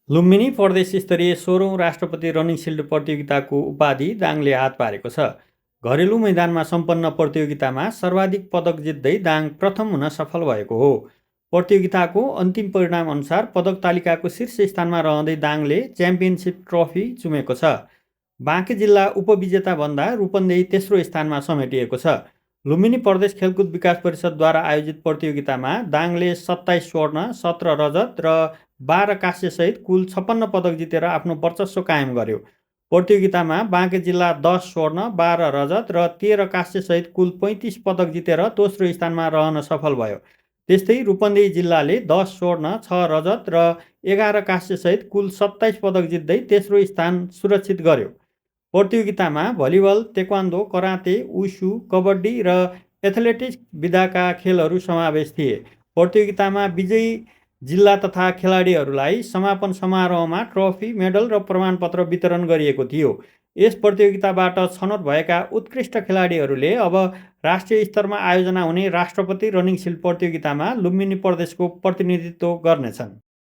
लुम्बिनी प्रदेश स्तरीय 16औं राष्ट्रपति रनिङ सिल्ड प्रतियोगिताको उपाधि दाङले हात पारेको छ। घरेलु मैदानमा सम्पन्न प्रतियोगितामा सर्वाधिक पदक जित्दै दाङ प्रथम हुन सफल भएको हो। प्रतियोगिताको अन्तिम परिणाम अनुसार पदक तालिकाको शीर्ष स्थानमा रहँदै दाङले च्याम्पियनसिप ट्रफी चुमेको छ। बाँके जिल्ला उपविजेता भन्दा रूपन्देही तेस्रो स्थानमा समेटिएको छ। लुम्बिनी प्रदेश खेलकुद विकास परिषदद्वारा आयोजित प्रतियोगितामा दाङले 27 स्वर्ण, 17 रजत र 12 कांस्यसहित कुल 56 पदक जितेर आफ्नो वर्चस्व कायम गर्यो। प्रतियोगितामा बाँके जिल्ला 10 स्वर्ण, 12 रजत र 13 कांस्यसहित कुल 35 पदक जितेर दोस्रो स्थानमा रहन सफल भयो। त्यस्तै रूपन्देही जिल्लाले 10 स्वर्ण, 6 रजत र 11 कांस्यसहित कुल 27 पदक जित्दै तेस्रो स्थान सुरक्षित गर्यो। प्रतियोगितामा भलिबल, तेक्वान्दो, कराते, उशु, कबड्डी र एथलेटिक्स विधाका खेलहरू समावेश थिए। प्रतियोगितामा विजयी जिल्ला तथा खेलाडीहरूलाई समापन समारोहमा ट्रफी, मेडल र प्रमाणपत्र वितरण गरिएको थियो। यस प्रतियोगिताबाट छनौट भएका उत्कृष्ट खेलाडीहरूले अब राष्ट्रिय स्तरमा आयोजना हुने राष्ट्रपति रनिङ सिल्ड प्रतियोगितामा लुम्बिनी प्रदेशको प्रतिनिधित्व गर्नेछन्।